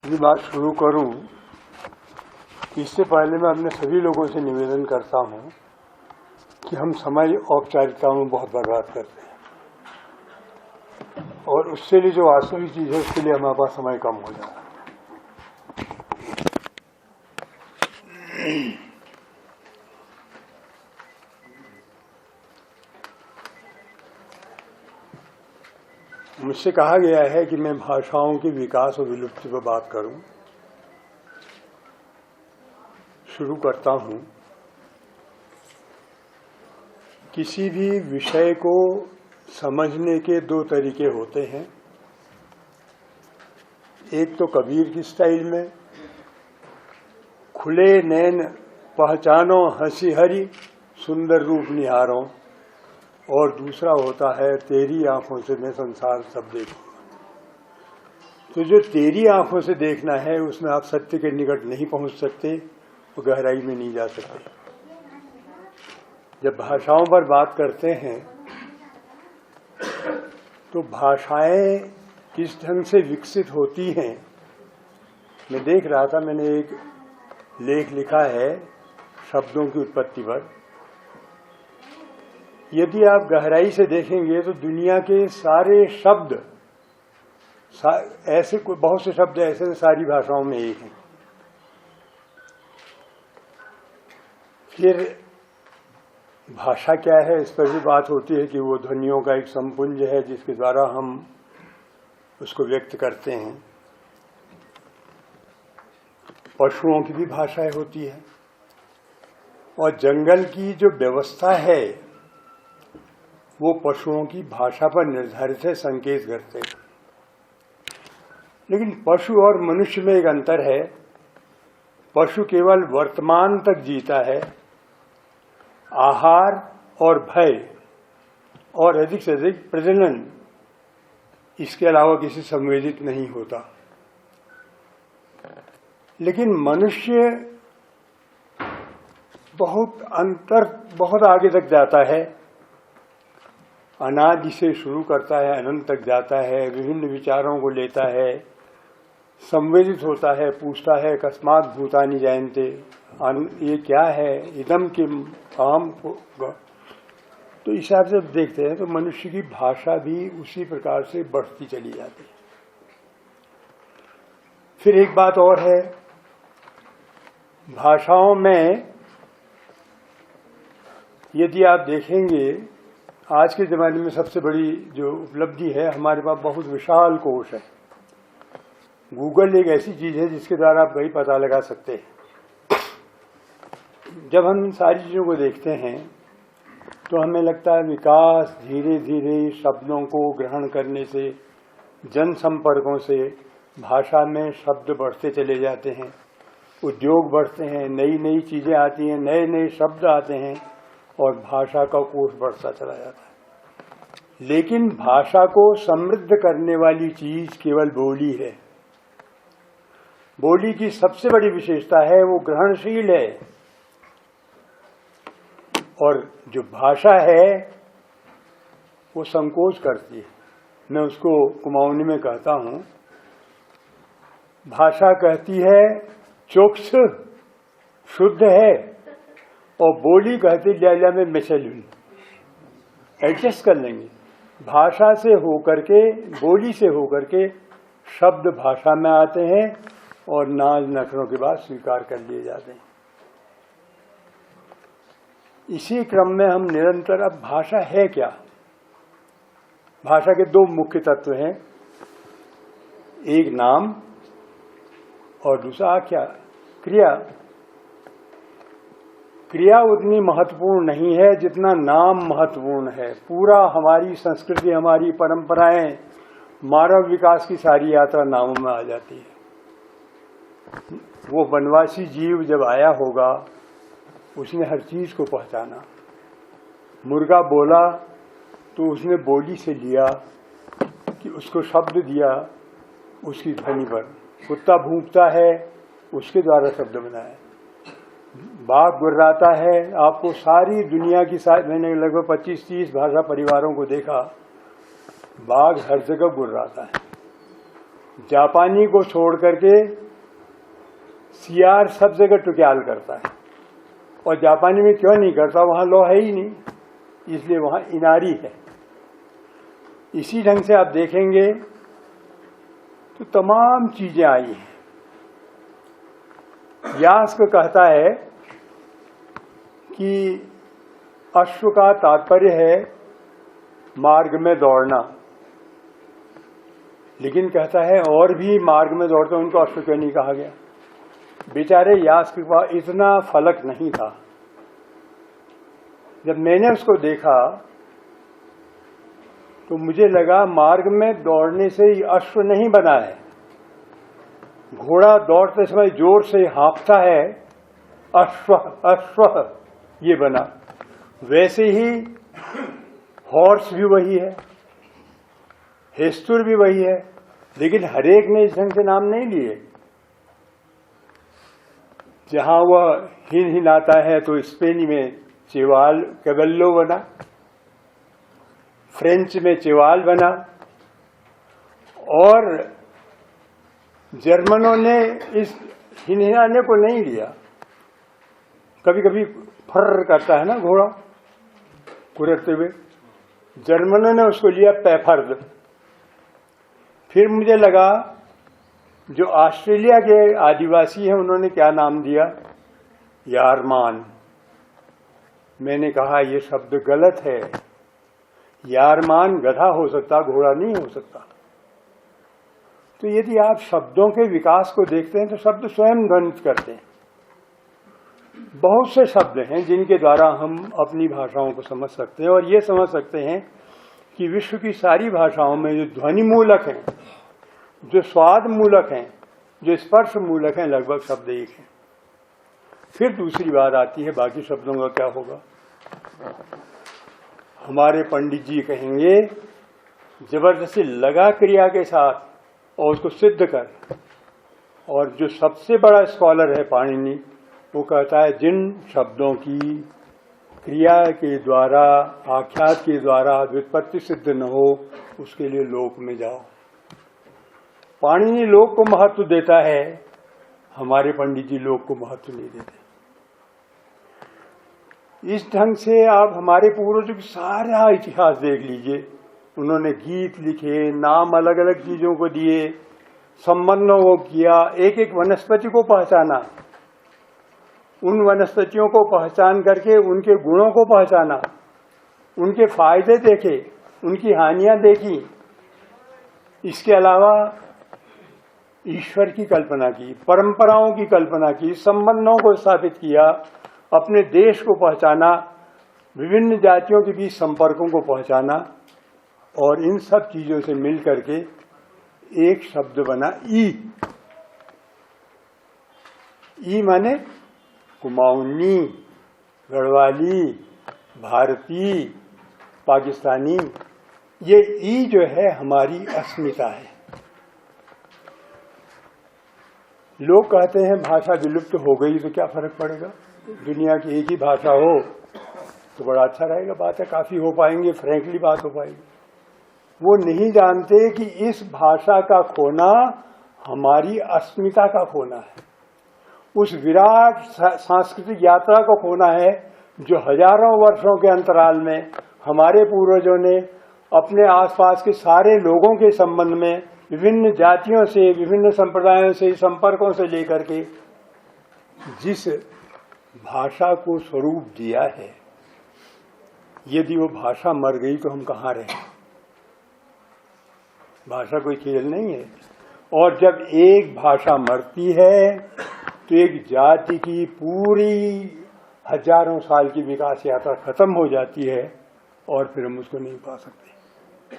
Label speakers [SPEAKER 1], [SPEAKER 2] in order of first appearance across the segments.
[SPEAKER 1] अपनी बात शुरू करूं, इससे पहले मैं अपने सभी लोगों से निवेदन करता हूं कि हम समय औपचारिकताओं में बहुत बर्बाद करते हैं और उससे लिए जो वास्तविक चीज़ है उसके लिए हमारे पास समय कम हो जाता है। मुझसे कहा गया है कि मैं भाषाओं के विकास और विलुप्ति पर बात करूं। शुरू करता हूं। किसी भी विषय को समझने के दो तरीके होते हैं। एक तो कबीर की स्टाइल में, खुले नैन पहचानो हंसी हरी सुंदर रूप निहारों, और दूसरा होता है तेरी आंखों से मैं संसार सब देखूंगा। तो जो तेरी आंखों से देखना है उसमें आप सत्य के निकट नहीं पहुंच सकते और गहराई में नहीं जा सकते। जब भाषाओं पर बात करते हैं तो भाषाएं किस ढंग से विकसित होती हैं, मैं देख रहा था, मैंने एक लेख लिखा है शब्दों की उत्पत्ति पर। यदि आप गहराई से देखेंगे तो दुनिया के सारे शब्द ऐसे, बहुत से शब्द ऐसे सारी भाषाओं में एक हैं। फिर भाषा क्या है, इस पर भी बात होती है कि वो ध्वनियों का एक संपुंज है जिसके द्वारा हम उसको व्यक्त करते हैं। पशुओं की भी भाषाएं होती है और जंगल की जो व्यवस्था है वो पशुओं की भाषा पर निर्धारित है, संकेत करते हैं। लेकिन पशु और मनुष्य में एक अंतर है। पशु केवल वर्तमान तक जीता है, आहार और भय और अधिक से अधिक प्रजनन, इसके अलावा किसी संवेदित नहीं होता। लेकिन मनुष्य बहुत आगे तक जाता है, अनादि से शुरू करता है, अनंत तक जाता है, विभिन्न विचारों को लेता है, संवेदित होता है, पूछता है कस्मात् भूतानि जायन्ते, ये क्या है, इदम किम अहम। तो इस हिसाब से देखते हैं तो मनुष्य की भाषा भी उसी प्रकार से बढ़ती चली जाती है। फिर एक बात और है, भाषाओं में यदि आप देखेंगे, आज के ज़माने में सबसे बड़ी जो उपलब्धि है, हमारे पास बहुत विशाल कोश है। गूगल एक ऐसी चीज़ है जिसके द्वारा आप कहीं पता लगा सकते हैं। जब हम इन सारी चीज़ों को देखते हैं तो हमें लगता है विकास धीरे धीरे शब्दों को ग्रहण करने से, जनसंपर्कों से भाषा में शब्द बढ़ते चले जाते हैं, उद्योग बढ़ते हैं, नई नई चीज़ें आती हैं, नए नए शब्द आते हैं और भाषा का कोश बढ़ता चला जाता है। लेकिन भाषा को समृद्ध करने वाली चीज केवल बोली है। बोली की सबसे बड़ी विशेषता है वो ग्रहणशील है, और जो भाषा है वो संकोच करती है। मैं उसको कुमाऊनी में कहता हूं, भाषा कहती है चोक्स शुद्ध है, और बोली कहती लिया में मिसलून, एडजस्ट कर लेंगे। भाषा से होकर के, बोली से होकर के शब्द भाषा में आते हैं और नाज नखरों के बाद स्वीकार कर लिए जाते हैं। इसी क्रम में हम निरंतर, अब भाषा है क्या? भाषा के दो मुख्य तत्व हैं, एक नाम और दूसरा क्या? क्रिया। क्रिया उतनी महत्वपूर्ण नहीं है जितना नाम महत्वपूर्ण है। पूरा हमारी संस्कृति, हमारी परंपराएं, मानव विकास की सारी यात्रा नामों में आ जाती है। वो वनवासी जीव जब आया होगा उसने हर चीज को पहचाना। मुर्गा बोला तो उसने बोली से लिया कि उसको शब्द दिया उसकी ध्वनि पर। कुत्ता भूंकता है, उसके द्वारा शब्द बनाया। बाघ गुर्राता है, आपको सारी दुनिया की मैंने लगभग 25-30 भाषा परिवारों को देखा, बाघ हर जगह गुर्राता है। जापानी को छोड़ करके सियार सब जगह टुक्याल करता है, और जापानी में क्यों नहीं करता? वहां लो है ही नहीं, इसलिए वहां इनारी है। इसी ढंग से आप देखेंगे तो तमाम चीजें आई हैं। यास्क कहता है कि अश्व का तात्पर्य है मार्ग में दौड़ना, लेकिन कहता है और भी मार्ग में दौड़ते उनको अश्व क्यों नहीं कहा गया? बेचारे यास्क के पास इतना फलक नहीं था। जब मैंने उसको देखा तो मुझे लगा मार्ग में दौड़ने से ही अश्व नहीं बना है। घोड़ा दौड़ते समय जोर से हाँफता है, अश्व अश्व ये बना। वैसे ही हॉर्स भी वही है, हेस्तुर भी वही है, लेकिन हरेक ने इस ढंग से नाम नहीं लिए। जहां वह हिनहिनाता है तो स्पेनी में चेवाल कैबेल्लो बना, फ्रेंच में चेवाल बना, और जर्मनों ने इस हिनहिनाने को नहीं लिया। कभी कभी फर्र करता है ना घोड़ा कुरेदते हुए, जर्मनों ने उसको लिया पैफर्द। फिर मुझे लगा जो ऑस्ट्रेलिया के आदिवासी हैं उन्होंने क्या नाम दिया? यारमान। मैंने कहा ये शब्द गलत है, यारमान गधा हो सकता, घोड़ा नहीं हो सकता। तो यदि आप शब्दों के विकास को देखते हैं तो शब्द स्वयं ध्वनित करते हैं। बहुत से शब्द हैं जिनके द्वारा हम अपनी भाषाओं को समझ सकते हैं, और ये समझ सकते हैं कि विश्व की सारी भाषाओं में जो ध्वनि मूलक हैं, जो स्वाद मूलक हैं, जो स्पर्श मूलक हैं, लगभग शब्द एक हैं। फिर दूसरी बात आती है बाकी शब्दों का क्या होगा। हमारे पंडित जी कहेंगे जबरदस्ती लगा क्रिया के साथ और उसको सिद्ध कर। और जो सबसे बड़ा स्कॉलर है पाणिनि, वो कहता है जिन शब्दों की क्रिया के द्वारा, आख्यात के द्वारा व्युत्पत्ति सिद्ध न हो, उसके लिए लोक में जाओ। पाणिनि लोक को महत्व देता है, हमारे पंडित जी लोक को महत्व नहीं देते। इस ढंग से आप हमारे पूर्वजों की सारा इतिहास देख लीजिए। उन्होंने गीत लिखे, नाम अलग अलग चीजों को दिए, संबंधों को किया, एक एक वनस्पति को पहचाना, उन वनस्पतियों को पहचान करके उनके गुणों को पहचाना, उनके फायदे देखे, उनकी हानियां देखी। इसके अलावा ईश्वर की कल्पना की, परंपराओं की कल्पना की, संबंधों को स्थापित किया, अपने देश को पहचाना, विभिन्न जातियों के बीच संपर्कों को पहचाना, और इन सब चीजों से मिल करके एक शब्द बना ई। ई माने कुमाऊनी, गढ़वाली, भारतीय, पाकिस्तानी। ये ई जो है हमारी अस्मिता है। लोग कहते हैं भाषा विलुप्त हो गई तो क्या फर्क पड़ेगा, दुनिया की एक ही भाषा हो तो बड़ा अच्छा रहेगा। बातें काफी हो पाएंगे, फ्रैंकली बात हो पाएगी। वो नहीं जानते कि इस भाषा का खोना हमारी अस्मिता का खोना है, उस विराट सांस्कृतिक यात्रा को खोना है जो हजारों वर्षों के अंतराल में हमारे पूर्वजों ने अपने आसपास के सारे लोगों के संबंध में विभिन्न जातियों से, विभिन्न संप्रदायों से, संपर्कों से लेकर के जिस भाषा को स्वरूप दिया है, यदि वो भाषा मर गई तो हम कहाँ रहे। भाषा कोई खेल नहीं है। और जब एक भाषा मरती है तो एक जाति की पूरी हजारों साल की विकास यात्रा खत्म हो जाती है, और फिर हम उसको नहीं पा सकते।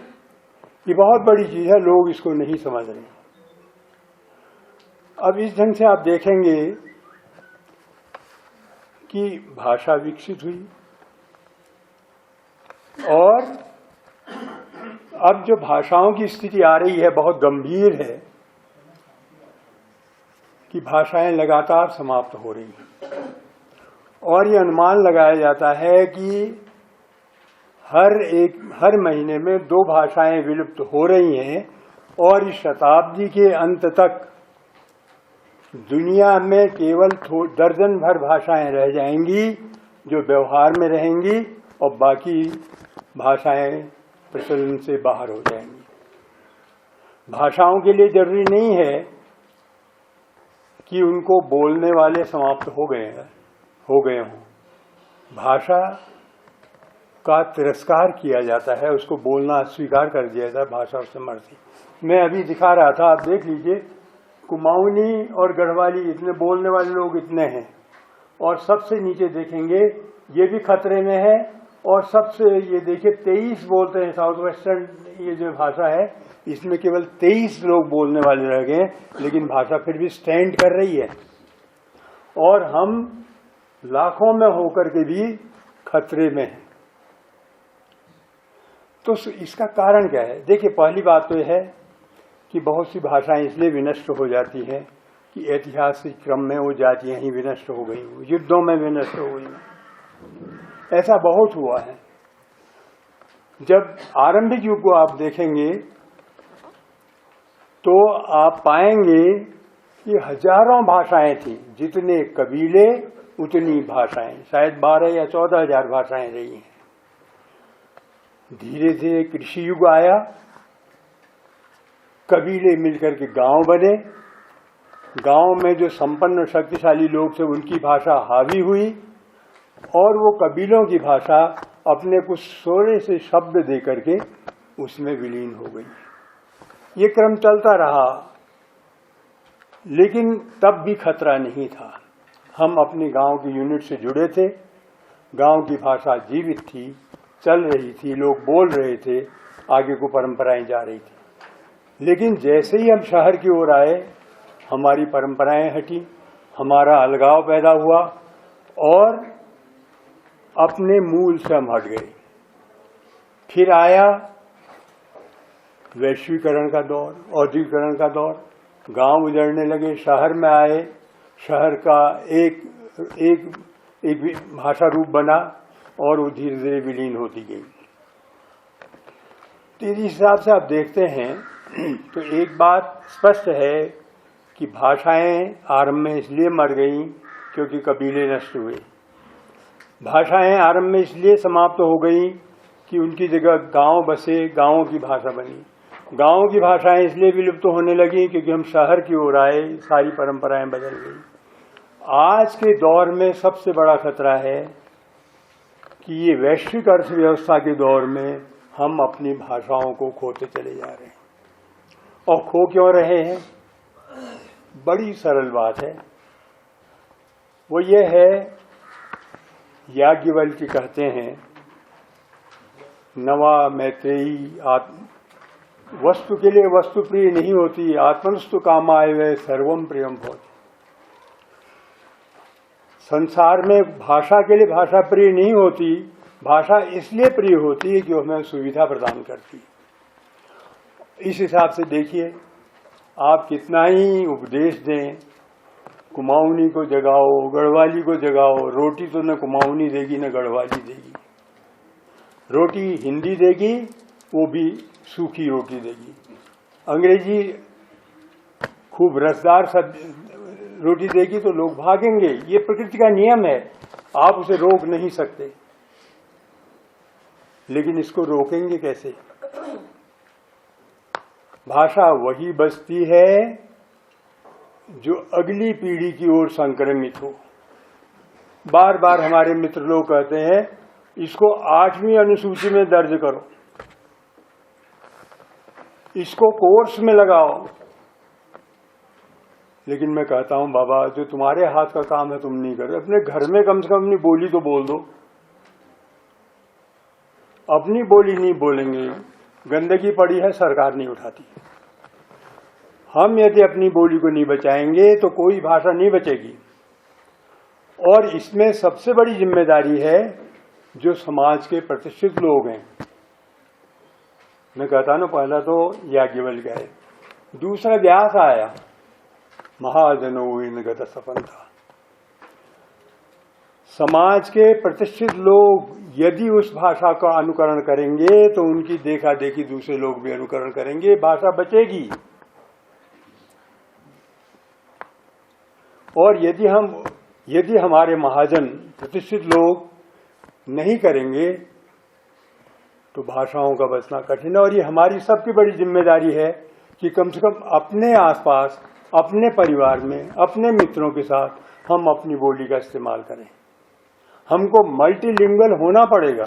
[SPEAKER 1] ये बहुत बड़ी चीज है, लोग इसको नहीं समझ रहे। अब इस ढंग से आप देखेंगे कि भाषा विकसित हुई, और अब जो भाषाओं की स्थिति आ रही है बहुत गंभीर है कि भाषाएं लगातार समाप्त हो रही हैं। और ये अनुमान लगाया जाता है कि हर महीने में 2 भाषाएं विलुप्त हो रही हैं, और इस शताब्दी के अंत तक दुनिया में केवल दर्जन भर भाषाएं रह जाएंगी जो व्यवहार में रहेंगी और बाकी भाषाएं प्रचलन से बाहर हो जाएंगी। भाषाओं के लिए जरूरी नहीं है कि उनको बोलने वाले समाप्त हो गए हों। भाषा का तिरस्कार किया जाता है, उसको बोलना स्वीकार कर दिया जाता है, भाषा उससे मरती। मैं अभी दिखा रहा था, आप देख लीजिए, कुमाऊनी और गढ़वाली इतने बोलने वाले लोग इतने हैं, और सबसे नीचे देखेंगे ये भी खतरे में है, और सबसे ये देखिए 23 बोलते हैं। साउथ वेस्टर्न ये जो भाषा है इसमें केवल 23 लोग बोलने वाले रह गए, लेकिन भाषा फिर भी स्टैंड कर रही है, और हम लाखों में होकर के भी खतरे में हैं। तो इसका कारण क्या है? देखिए, पहली बात तो यह है कि बहुत सी भाषाएं इसलिए विनष्ट हो जाती हैं कि ऐतिहासिक क्रम में वो जातियां ही विनष्ट हो गई, युद्धों में विनष्ट हो गई। ऐसा बहुत हुआ है। जब आरंभिक युग को आप देखेंगे तो आप पाएंगे कि हजारों भाषाएं थी, जितने कबीले उतनी भाषाएं, शायद 12 या 14 हजार भाषाएं रही हैं। धीरे धीरे कृषि युग आया, कबीले मिलकर के गांव बने, गांव में जो संपन्न शक्तिशाली लोग थे उनकी भाषा हावी हुई, और वो कबीलों की भाषा अपने कुछ थोड़े से शब्द दे करके उसमें विलीन हो गई। ये क्रम चलता रहा, लेकिन तब भी खतरा नहीं था। हम अपने गांव की यूनिट से जुड़े थे, गांव की भाषा जीवित थी, चल रही थी, लोग बोल रहे थे, आगे को परंपराएं जा रही थी। लेकिन जैसे ही हम शहर की ओर आए, हमारी परंपराएं हटी, हमारा अलगाव पैदा हुआ, और अपने मूल से हम हट गए। फिर आया वैश्वीकरण का दौर, औद्योगिकरण का दौर, गांव उजड़ने लगे, शहर में आए, शहर का एक भाषा रूप बना, और वो धीरे धीरे विलीन होती गई। तो इस हिसाब से आप देखते हैं तो एक बात स्पष्ट है कि भाषाएं आरंभ में इसलिए मर गईं क्योंकि कबीले नष्ट हुए। भाषाएं आरंभ में इसलिए समाप्त हो गईं कि उनकी जगह गांव बसे, गांवों की भाषा बनी। गांवों की भाषाएं इसलिए विलुप्त होने लगी क्योंकि हम शहर की ओर आए, सारी परंपराएं बदल गई। आज के दौर में सबसे बड़ा खतरा है कि ये वैश्विक अर्थव्यवस्था के दौर में हम अपनी भाषाओं को खोते चले जा रहे हैं। और खो क्यों रहे हैं? बड़ी सरल बात है, वो ये है, याज्ञवल्क्य कहते हैं, नवा मैत्रेयी, वस्तु के लिए वस्तु प्रिय नहीं होती, आत्मनस्तु कामाय वै सर्वम प्रियम भवति। संसार में भाषा के लिए भाषा प्रिय नहीं होती, भाषा इसलिए प्रिय होती है कि वो हमें सुविधा प्रदान करती है। इस हिसाब से देखिए, आप कितना ही उपदेश दें, कुमाऊनी को जगाओ, गढ़वाली को जगाओ, रोटी तो न कुमाऊनी देगी न गढ़वाली देगी। रोटी हिंदी देगी, वो भी सूखी रोटी देगी। अंग्रेजी खूब रसदार सब रोटी देगी तो लोग भागेंगे। ये प्रकृति का नियम है, आप उसे रोक नहीं सकते। लेकिन इसको रोकेंगे कैसे? भाषा वही बचती है जो अगली पीढ़ी की ओर संक्रमित हो। बार बार हमारे मित्र लोग कहते हैं इसको 8वीं अनुसूची में दर्ज करो, इसको कोर्स में लगाओ। लेकिन मैं कहता हूं, बाबा, जो तुम्हारे हाथ का काम है तुम नहीं कर रहे, अपने घर में कम से कम अपनी बोली तो बोल दो। अपनी बोली नहीं बोलेंगे, गंदगी पड़ी है, सरकार नहीं उठाती। हम यदि अपनी बोली को नहीं बचाएंगे तो कोई भाषा नहीं बचेगी। और इसमें सबसे बड़ी जिम्मेदारी है जो समाज के प्रतिष्ठित लोग हैं। मैं कहता ना, पहला तो याज्ञवल्क्य है, दूसरा व्यास आया, महाजनो इनगत सपंथा। समाज के प्रतिष्ठित लोग यदि उस भाषा का अनुकरण करेंगे तो उनकी देखा देखी दूसरे लोग भी अनुकरण करेंगे, भाषा बचेगी। और यदि हमारे महाजन प्रतिष्ठित लोग नहीं करेंगे तो भाषाओं का बचना कठिन है। और ये हमारी सबकी बड़ी जिम्मेदारी है कि कम से कम अपने आसपास, अपने परिवार में, अपने मित्रों के साथ हम अपनी बोली का इस्तेमाल करें। हमको मल्टीलिंगुअल होना पड़ेगा।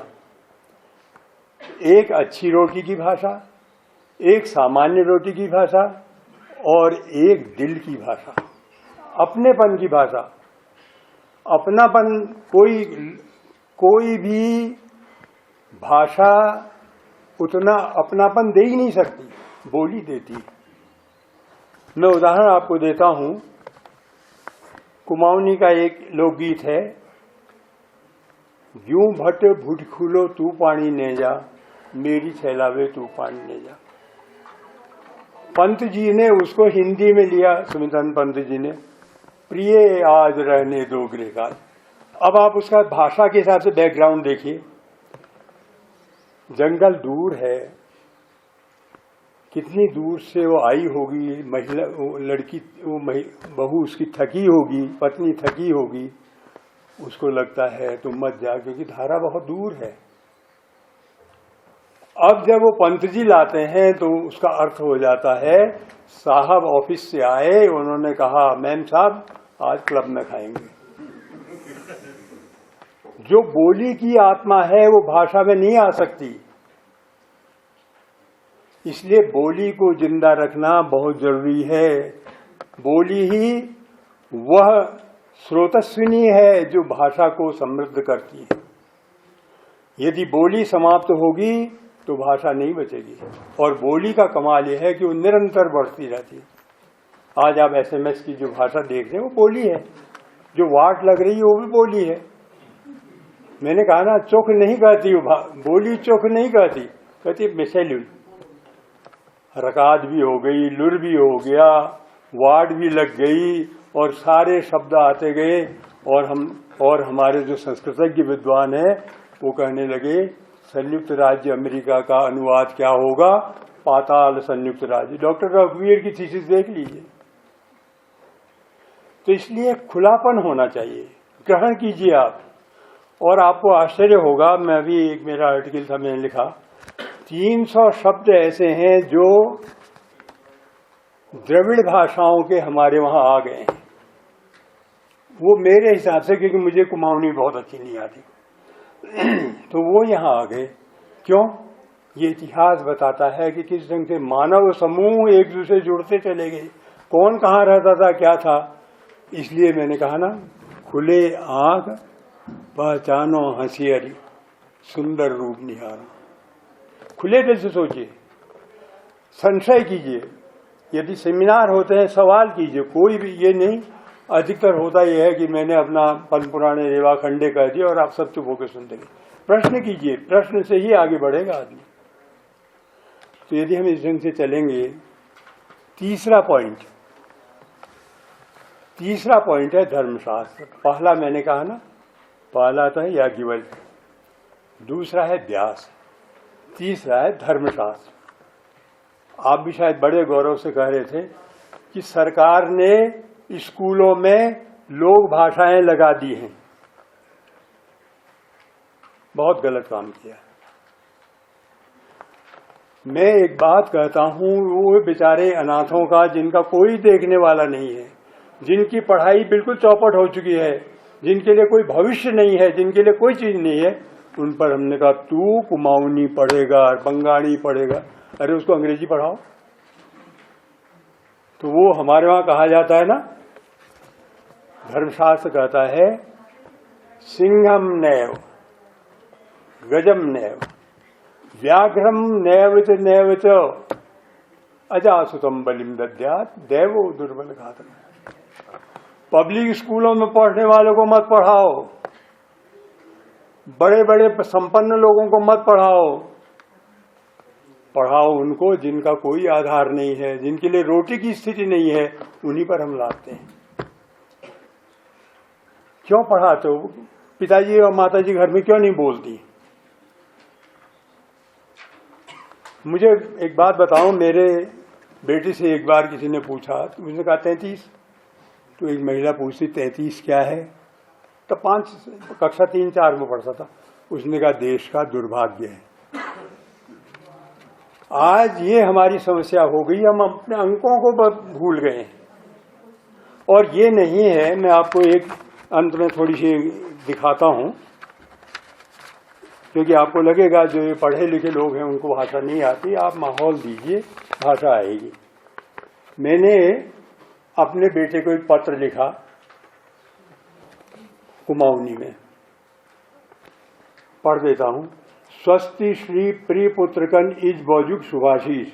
[SPEAKER 1] एक अच्छी रोटी की भाषा, एक सामान्य रोटी की भाषा और एक दिल की भाषा, अपनेपन की भाषा। अपनापन, कोई भी भाषा उतना अपनापन दे ही नहीं सकती, बोली देती। मैं उदाहरण आपको देता हूं। कुमाऊनी का एक लोकगीत है, यूं भट भुटखुलो तू पानी ने जा, मेरी छैलावे तू पानी ले जा। पंत जी ने उसको हिंदी में लिया, सुमितन पंत जी ने, प्रिय आज रहने दो गृहकाल। अब आप उसका भाषा के हिसाब से बैकग्राउंड देखिए। जंगल दूर है, कितनी दूर से वो आई होगी, महिला, वो लड़की, वो बहू उसकी थकी होगी, पत्नी थकी होगी, उसको लगता है तुम मत जा क्योंकि धारा बहुत दूर है। अब जब वो पंत जी लाते हैं तो उसका अर्थ हो जाता है, साहब ऑफिस से आए, उन्होंने कहा मैम साहब आज क्लब में खाएंगे। जो बोली की आत्मा है वो भाषा में नहीं आ सकती। इसलिए बोली को जिंदा रखना बहुत जरूरी है। बोली ही वह स्रोतस्विनी है जो भाषा को समृद्ध करती है। यदि बोली समाप्त होगी तो भाषा नहीं बचेगी। और बोली का कमाल यह है कि वो निरंतर बढ़ती रहती है। आज आप एसएमएस की जो भाषा देख रहे हैं वो बोली है, जो वाट लग रही है वो भी बोली है। मैंने कहा ना, चोख नहीं कहती वो बोली, चोख नहीं कहती, कहती मिसेल्यूल। रकात भी हो गई, लुर भी हो गया, वाट भी लग गई और सारे शब्द आते गए। और हमारे जो संस्कृतज्ञ विद्वान है वो कहने लगे संयुक्त राज्य अमेरिका का अनुवाद क्या होगा, पाताल संयुक्त राज्य। डॉक्टर रघुवीर की थीसिस देख लीजिए। तो इसलिए खुलापन होना चाहिए, ग्रहण कीजिए आप। और आपको आश्चर्य होगा, मैं भी एक मेरा आर्टिकल था, मैंने लिखा 300 शब्द ऐसे हैं जो द्रविड़ भाषाओं के हमारे वहां आ गए हैं। वो मेरे हिसाब से, क्योंकि मुझे कुमाऊनी बहुत अच्छी नहीं आती, तो वो यहां आ गए। क्यों? ये इतिहास बताता है कि किस ढंग से मानव समूह एक दूसरे जुड़ते चले गए, कौन कहाँ रहता था, क्या था। इसलिए मैंने कहा ना, खुले आंख पहचानो हंसियरी, सुंदर रूप निहारो। खुले दिल से सोचिए, संशय कीजिए। यदि सेमिनार होते हैं सवाल कीजिए, कोई भी ये नहीं। अधिकतर होता यह है कि मैंने अपना पन पुराने रेवा खंडे कह दिया और आप सब चुप होकर सुनते गए। प्रश्न कीजिए, प्रश्न से ही आगे बढ़ेगा आदमी। तो यदि हम इस ढंग से चलेंगे, तीसरा पॉइंट है धर्मशास्त्र। पहला मैंने कहा ना, पहला तो है याज्ञवल्क्य, दूसरा है व्यास, तीसरा है धर्मशास्त्र। आप भी शायद बड़े गौरव से कह रहे थे कि सरकार ने स्कूलों में लोक भाषाएं लगा दी हैं। बहुत गलत काम किया। मैं एक बात कहता हूं, वो बेचारे अनाथों का, जिनका कोई देखने वाला नहीं है, जिनकी पढ़ाई बिल्कुल चौपट हो चुकी है, जिनके लिए कोई भविष्य नहीं है, जिनके लिए कोई चीज नहीं है, उन पर हमने कहा तू कुमाऊनी पढ़ेगा, बंगाली पढ़ेगा। अरे उसको अंग्रेजी पढ़ाओ। तो वो हमारे वहां कहा जाता है ना, धर्मशास्त्र कहता है सिंहम नैव गजम नैव व्याघ्रम नैवच नैवच अजासुतम बलिम दद्यात् देवो दुर्बल घातक। पब्लिक स्कूलों में पढ़ने वालों को मत पढ़ाओ, बड़े बड़े संपन्न लोगों को मत पढ़ाओ। पढ़ाओ उनको जिनका कोई आधार नहीं है, जिनके लिए रोटी की स्थिति नहीं है, उन्हीं पर हम लाते हैं। क्यों पढ़ाते हो? पिताजी और माताजी घर में क्यों नहीं बोलती? मुझे एक बात बताओ, मेरे बेटी से एक बार किसी ने पूछा, तो उसने कहा 33। तो एक महिला पूछती 33 क्या है? तो कक्षा 3-4 में पढ़ता था। उसने कहा देश का दुर्भाग्य है। आज ये हमारी समस्या हो गई, हम अपने अंकों को भूल गए हैं। और ये नहीं है, मैं आपको एक अंत में थोड़ी सी दिखाता हूं, क्योंकि आपको लगेगा जो ये पढ़े लिखे लोग हैं उनको भाषा नहीं आती। आप माहौल दीजिए, भाषा आएगी। मैंने अपने बेटे को एक पत्र लिखा कुमाऊनी में, पढ़ देता हूं। स्वस्ति श्री प्रिय पुत्रकन इज बौजुक शुभाशीष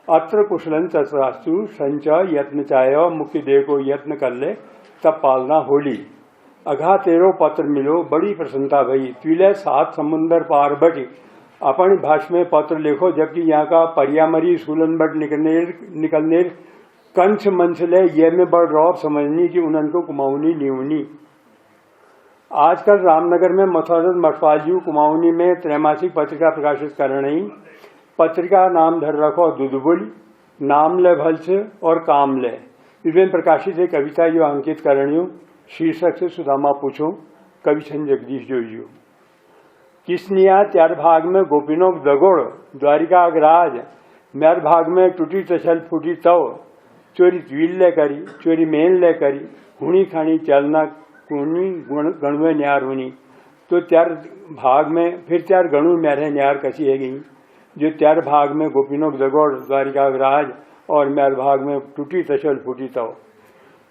[SPEAKER 1] अत्र कुशलन चतुरास्तु संचय यत्न चाय मुक्ति दे को यत्न कर ले तब पालना होली। अघा तेरो पत्र मिलो बड़ी प्रसन्नता भई तुले 7 समुंदर पार बटी अपन भाषा में पत्र लिखो, जबकि यहाँ का परियामरी सुलन बट निकलने कंच मंचले ये में बड़ रौब समझनी कि उनन को कुमाऊनी न्यूनी। आजकल रामनगर में मथौरत मठपाल जी कुमाऊनी में त्रैमासिक पत्रिका प्रकाशित कर रही। पत्रिका नाम धर रखो दुदबुल, नाम ले भल्स और काम ले। इसमें प्रकाशित एक कविता जो अंकित करणी, शीर्षक से सुदामा पूछो, कवि छन जगदीश जोइयो। किसनिया 4 भाग में गोपिनों दगोड़ द्वारिका अगराज, मैर भाग में टूटी तछल फूटी तव चोरी त्वील ले करी चोरी मेन ले करी हुणी खानी चलना कुणी गणवे न्यार हुनी। तो 4 भाग में फिर 4 गणु म्यारे न्यार कसी है गई, जो 4 भाग में गोपिनों दगोड़ द्वारिका अगराज और मैर भाग में टूटी तछल फूटी तव।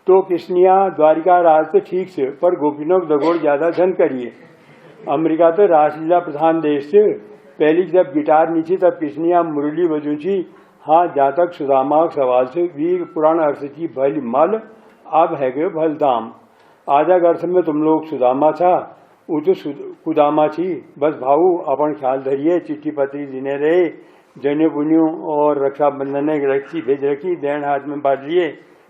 [SPEAKER 1] तो किसनिया द्वारिका राज तो ठीक से, पर गोपिनों दगोड़ ज्यादा धन करिए। अमेरिका तो रासलीला प्रधान देश से, पहली जब गिटार नीचे तब किसनिया मुरली बजूची। हाँ जातक सुदामा सवाल से वीर पुराण अर्थ की भल मल अब है गए भल दाम। आजा अर्थ में तुम लोग सुदामा था वो तो कुदामा थी। बस भाऊ अपन ख्याल धरिए, चिट्ठी पत्री दिने रहे, जने पुण्यों और रक्षाबंधन ने रखी भेज रखी, देन हाथ में बांट लिए,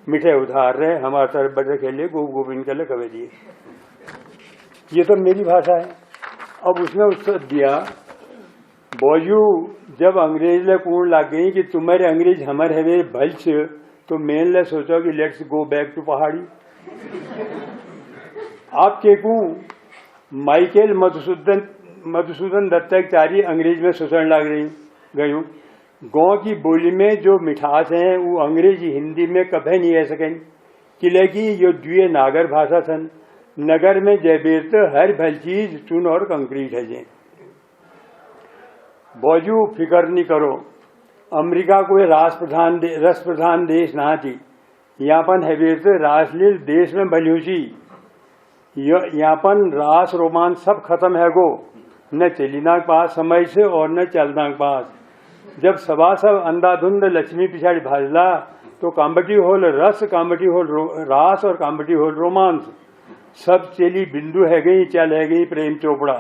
[SPEAKER 1] मिठे उधार रहे, हमारे तरफ बड़े खेले गोविंद के लिए कवे दिए। ये तो मेरी भाषा है। अब उसने उत्तर दिया, बौजू जब अंग्रेज ले कूण लग गई कि तुम्हारे अंग्रेज हमारे है भल्स, तो मेन ले सोचो कि लेट्स गो बैक टू पहाड़ी। आप केकू माइकेल मधुसूदन दत्ताचार्य अंग्रेज में शोषण लग रही गयू। गाँव की बोली में जो मिठास है वो अंग्रेजी हिंदी में कभी नहीं रह सकें, किले की यो द्विय नागर भाषा थन। नगर में जयबीर तो हर भल चीज चून और कंक्रीट है जे। बौजू फिकर नहीं करो, अमेरिका कोई रस प्रधान देश ना थी। यहाँ पन हैवीर तो रासलील देश में बल्यूची। यहाँ पन रास रोमांस सब खत्म है गो, न चलीना के पास समय से और न चलना के पास। जब सभा सब अंधाधुंध लक्ष्मी पिछाड़ी भाजला तो कॉम्बटी होल रस, कॉम्बटी होल रास और कॉम्बटी होल रोमांस। सब चली बिंदु है गई, चल है गई प्रेम चोपड़ा।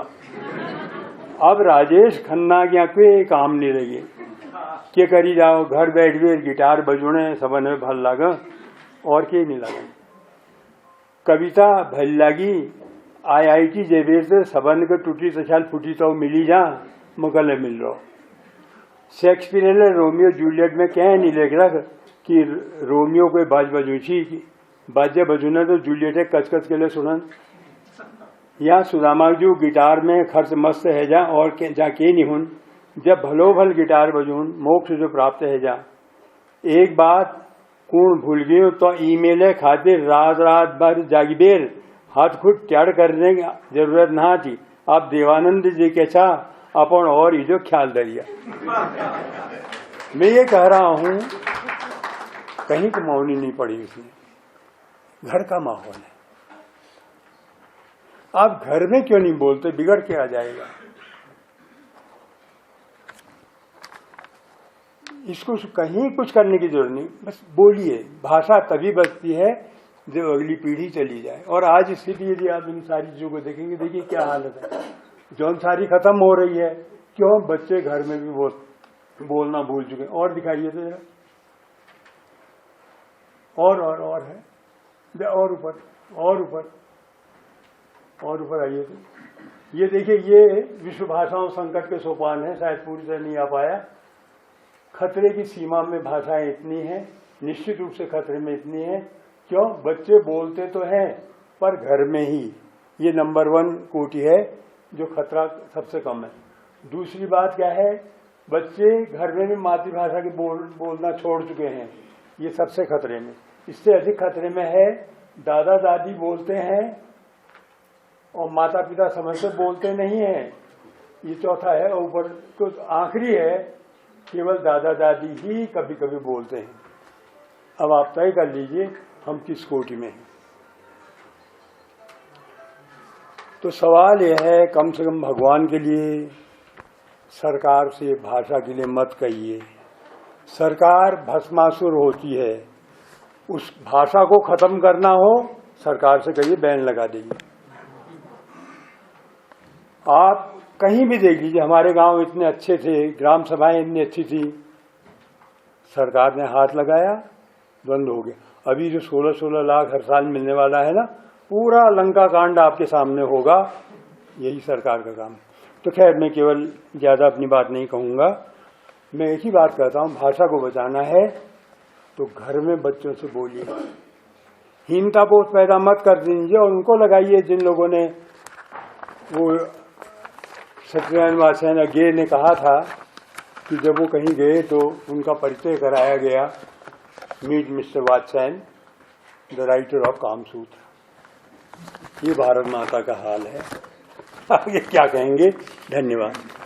[SPEAKER 1] अब राजेश खन्ना क्या कोई काम नहीं रही, क्या करी जाओ, घर बैठ गए गिटार बजोने सबन में भल लगा और क्या नहीं लगा। कविता भल लगी IIT जेबीर से सबन को टूटी तछाल फूटी तो मिली जा मुकल मिल रहा। शेक्सपियर ने रोमियो जूलियट में क्या नहीं लिख रख कि रोमियो को बाज बजूची, बाजे बजूना तो जूलियट कच के लिए सुनन। यहाँ सुदामा जो गिटार में खर्च मस्त है जा और जा के नहीं हुन, जब भलो भल गिटार बजून मोक्ष जो प्राप्त है जा। एक बात कूण भूल गयो तो ईमेल खातिर रात रात भर जागीबेर हाथ खुद त्याड़ करने की जरूरत ना थी। आप देवानंद जी के छा अपन और ये जो ख्याल धरिया। मैं ये कह रहा हूं कहीं कुमाऊनी नहीं पड़ी उसने, घर का माहौल है। आप घर में क्यों नहीं बोलते, बिगड़ के आ जाएगा। इसको कहीं कुछ करने की जरूरत नहीं, बस बोलिए। भाषा तभी बचती है जब अगली पीढ़ी चली जाए। और आज स्थिति यदि आप इन सारी चीजों को देखेंगे, देखिए क्या हालत है, जौन सारी खत्म हो रही है। क्यों? बच्चे घर में भी बोलना भूल चुके। और दिखाइए तो जरा, और है, और ऊपर और ऊपर और ऊपर आइए तो ये देखिए, ये विश्व भाषाओं संकट के सोपान है, शायद पूरी तरह नहीं आ पाया। खतरे की सीमा में भाषाएं इतनी हैं, निश्चित रूप से खतरे में इतनी है। क्यों? बच्चे बोलते तो हैं पर घर में ही, ये नंबर 1 कोटि है जो खतरा सबसे कम है। दूसरी बात क्या है, बच्चे घर में भी मातृभाषा के बोलना छोड़ चुके हैं, ये सबसे खतरे में। इससे अधिक खतरे में है दादा दादी बोलते हैं और माता पिता समझ से बोलते नहीं हैं, ये चौथा है। और ऊपर तो आखिरी है, केवल दादा दादी ही कभी कभी बोलते हैं। अब आप तय कर लीजिए हम किस कोटि में हैं। तो सवाल यह है, कम से कम भगवान के लिए सरकार से भाषा के लिए मत कहिए। सरकार भस्मासुर होती है, उस भाषा को खत्म करना हो सरकार से कहिए बैन लगा देगी। आप कहीं भी देख लीजिए, हमारे गांव इतने अच्छे थे, ग्राम सभाएं इतनी अच्छी थी, सरकार ने हाथ लगाया, बंद हो गया। अभी जो 16-16 लाख हर साल मिलने वाला है ना, पूरा लंका कांड आपके सामने होगा, यही सरकार का काम। तो खैर मैं केवल ज्यादा अपनी बात नहीं कहूँगा, मैं एक ही बात कहता हूँ, भाषा को बचाना है तो घर में बच्चों से बोलिए, हीनतापोध पैदा मत कर दीजिए और उनको लगाइए जिन लोगों ने, वो सत्यनारायण वात्स्यायन अज्ञे ने कहा था कि जब वो कहीं गए तो उनका परिचय कराया गया, meet mister Vatsyayan the writer of Kamasutra. ये भारत माता का हाल है, आगे क्या कहेंगे। धन्यवाद।